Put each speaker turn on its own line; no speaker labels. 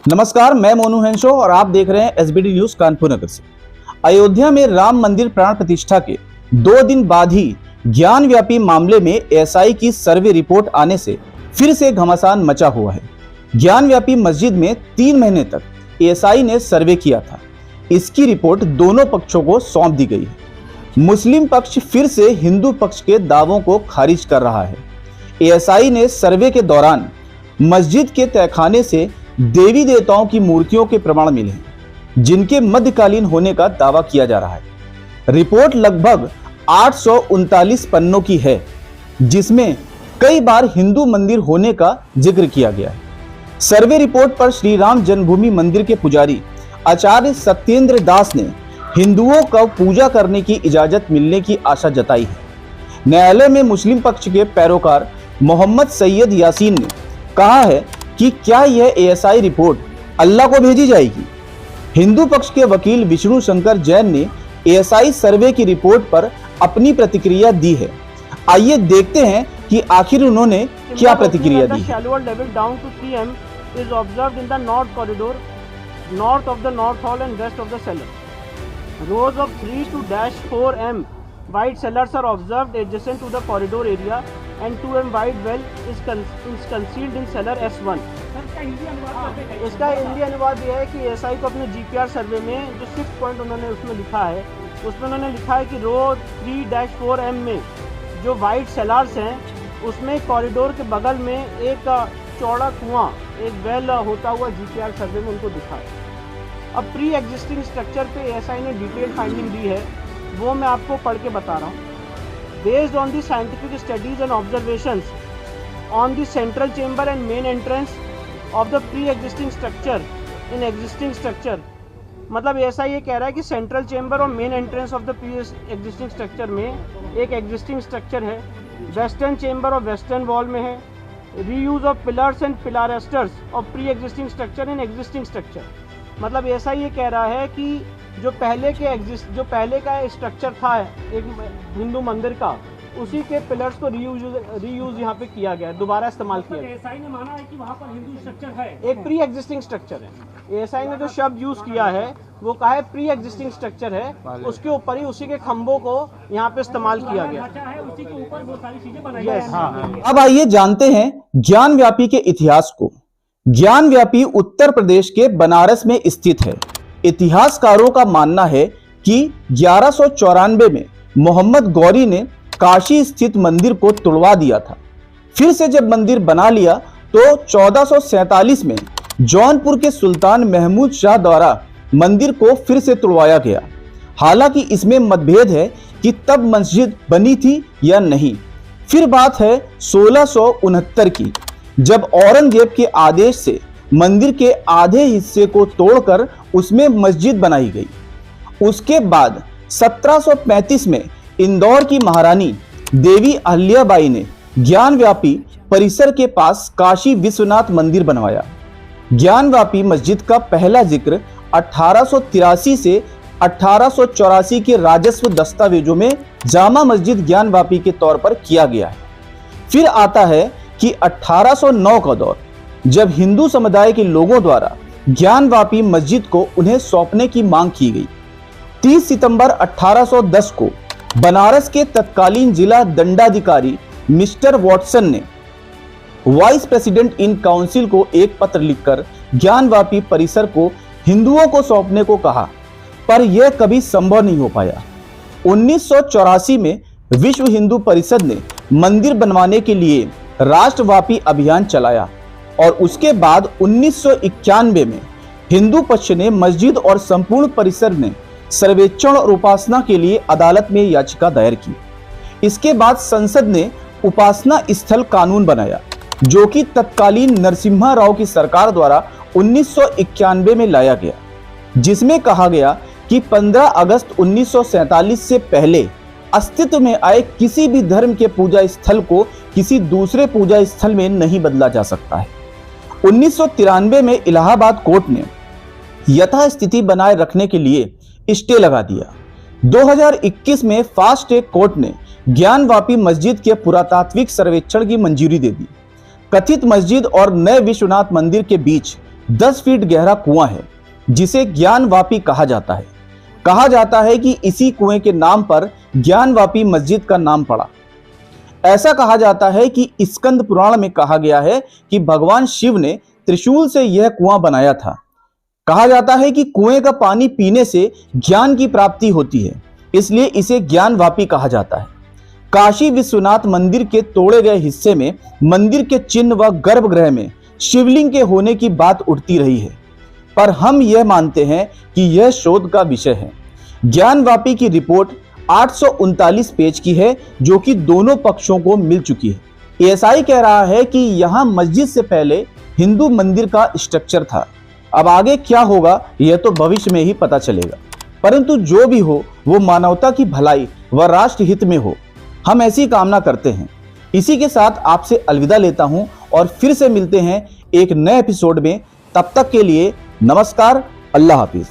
नमस्कार, मैं मोनू हेंशो और आप देख रहे हैं एसबीडी न्यूज कानपुर नगर से। अयोध्या में राम मंदिर प्राण प्रतिष्ठा के 2 दिन बाद ही ज्ञानव्यापी मामले में एएसआई की सर्वे रिपोर्ट आने से फिर से घमासान मचा हुआ है। ज्ञानव्यापी मस्जिद में 3 महीने तक एएसआई ने सर्वे किया था। इसकी रिपोर्ट दोनों पक्षों को सौंप दी गई है। मुस्लिम पक्ष फिर से हिंदू पक्ष के दावों को खारिज कर रहा है। एएसआई ने सर्वे के दौरान मस्जिद के तहखाने से देवी देवताओं की मूर्तियों के प्रमाण मिले हैं, जिनके मध्यकालीन होने का दावा किया जा रहा है। रिपोर्ट लगभग 839 पन्नों की है, जिसमें कई बार हिंदू मंदिर होने का जिक्र किया गया है। सर्वे रिपोर्ट पर श्री राम जन्मभूमि मंदिर के पुजारी आचार्य सत्येंद्र दास ने हिंदुओं को पूजा करने की इजाजत मिलने की आशा जताई है। न्यायालय में मुस्लिम पक्ष के पैरोकार मोहम्मद सैयद यासीन ने कहा है कि क्या यह एएसआई रिपोर्ट अल्लाह को भेजी जाएगी। हिंदू पक्ष के वकील विष्णु शंकर जैन ने एएसआई सर्वे की रिपोर्ट पर अपनी प्रतिक्रिया दी है। आइए देखते हैं कि आखिर उन्होंने क्या प्रतिक्रिया दी है।
is observed in the north corridor, north of the north hall and west of the cellar. Rows of 3 to -4 m wide cellars are observed adjacent to the corridor area and 2 m wide well is concealed in cellar S1. इसका हिंदी अनुवाद यह है कि ASI को अपने GPR सर्वे में जो 6 point उन्होंने उसमें लिखा है, उसमें उन्होंने लिखा है कि रो 3-4 m में जो वाइड सेलार्स हैं, उसमें कॉरिडोर के बगल में एक चौड़ा कुआं, एक वेल होता हुआ जीपीआर सर्वे में उनको दिखा है। अब प्री एग्जिस्टिंग स्ट्रक्चर पे एएसआई ने डिटेल फाइंडिंग दी है, वो मैं आपको पढ़ के बता रहा हूँ। Based on the scientific studies and observations on the central chamber and main entrance of the pre existing structure in existing structure, मतलब एएसआई ये कह रहा है कि सेंट्रल चेंबर और main entrance of the pre existing structure में एक existing structure है, वेस्टर्न चेंबर और वेस्टर्न वॉल में है, reuse of pillars and pilasters of pre existing structure in existing structure. मतलब ऐसा ये कह रहा है कि जो पहले का स्ट्रक्चर था एक हिंदू मंदिर का, उसी के पिलर्स को रीयूज यहाँ पे किया गया, दोबारा इस्तेमाल किया गया।
एएसआई ने माना है कि वहाँ पर हिंदू स्ट्रक्चर है,
एक प्री एग्जिस्टिंग स्ट्रक्चर है। एएसआई ने जो शब्द यूज किया है वो कहा है प्री एग्जिस्टिंग स्ट्रक्चर है, उसके ऊपर ही उसी के खंभों को यहाँ पे इस्तेमाल किया गया
है, उसी के ऊपर वो सारी चीजें बनाई गई हैं।
अब आइए जानते हैं ज्ञानव्यापी के इतिहास को। ज्ञानव्यापी उत्तर प्रदेश के बनारस में स्थित है। इतिहासकारों का मानना है कि 1194 में मोहम्मद गौरी ने काशी स्थित मंदिर को तुड़वा दिया था। फिर से जब मंदिर बना लिया तो 1447 में जौनपुर के सुल्तान महमूद शाह द्वारा मंदिर को फिर से तुड़वाया गया। हालांकि इसमें मतभेद है कि तब मस्जिद बनी थी या नहीं। फिर बात है 1669 की, जब औरंगजेब के आदेश से मंदिर के आधे हिस्से को तोड़कर उसमें मस्जिद बनाई गई। उसके बाद 1735 में इंदौर की महारानी देवी अहिल्याबाई ने ज्ञानव्यापी परिसर के पास काशी विश्वनाथ मंदिर बनवाया। ज्ञानव्यापी मस्जिद का पहला जिक्र 1883 से 1884 के राजस्व दस्तावेजों में जामा मस्जिद ज्ञानव्यापी के तौर पर किया गया है। फिर आता है कि 1809 का दौर, जब हिंदू समुदाय के लोगों द्वारा ज्ञानव्यापी मस्जिद को उन्हें सौंपने की मांग की गई। 30 सितंबर 1810 को बनारस के तत्कालीन जिला दंडाधिकारी मिस्टर वॉटसन ने वाइस प्रेसिडेंट इन काउंसिल को एक पत्र लिखकर ज्ञानव्यापी परिसर को हिंदुओं को सौंपने को कहा, पर यह कभी संभव नहीं हो पाया। 1984 में विश्व हिंदू परिषद ने मंदिर बनवाने के लिए राष्ट्रव्यापी अभियान चलाया और उसके बाद 1991 में हिंदू पक्ष ने मस्जिद और संपूर्ण परिसर ने सर्वेक्षण और उपासना के लिए अदालत में याचिका दायर की। इसके बाद संसद ने उपासना स्थल कानून बनाया, जो कि तत्कालीन नरसिम्हा राव की सरकार द्वारा 1991 में लाया गया, जिसमें कहा गया कि 15 अगस्त 1947 से पहले अस्तित्व में आए किसी भी धर्म के पूजा स्थल को किसी दूसरे पूजा स्थल में नहीं बदला जा सकता है। 1993 में इलाहाबाद कोर्ट ने यथास्थिति बनाए रखने के लिए स्टे लगा दिया। 2021 में फास्ट ट्रैक कोर्ट ने ज्ञानव्यापी मस्जिद के पुरातात्विक सर्वेक्षण की मंजूरी दे दी। कथित मस्जिद और नए विश्वनाथ मंदिर के बीच 10 फीट गहरा कुआं है जिसे ज्ञानवापी कहा जाता है। कहा जाता है कि इसी कुएं के नाम पर ज्ञानवापी मस्जिद का नाम पड़ा। ऐसा कहा जाता है कि स्कंद पुराण में कहा गया है कि भगवान शिव ने त्रिशूल से यह कुआं बनाया था। कहा जाता है कि कुएं का पानी पीने से ज्ञान की प्राप्ति होती है, इसलिए इसे ज्ञानवापी कहा जाता है। काशी विश्वनाथ मंदिर के तोड़े गए हिस्से में मंदिर के चिन्ह व गर्भगृह में शिवलिंग के होने की बात उठती रही है, पर हम यह मानते हैं कि यह शोध का विषय है। ज्ञानवापी की रिपोर्ट 839 पेज की है, जो कि दोनों पक्षों को मिल चुकी है। एएसआई कह रहा है कि यहाँ मस्जिद से पहले हिंदू मंदिर का स्ट्रक्चर था। अब आगे क्या होगा यह तो भविष्य में ही पता चलेगा, परंतु जो भी हो वो मानवता की भलाई व राष्ट्र हित में हो, हम ऐसी कामना करते हैं। इसी के साथ आपसे अलविदा लेता हूं और फिर से मिलते हैं एक नए एपिसोड में। तब तक के लिए नमस्कार, अल्लाह हाफिज।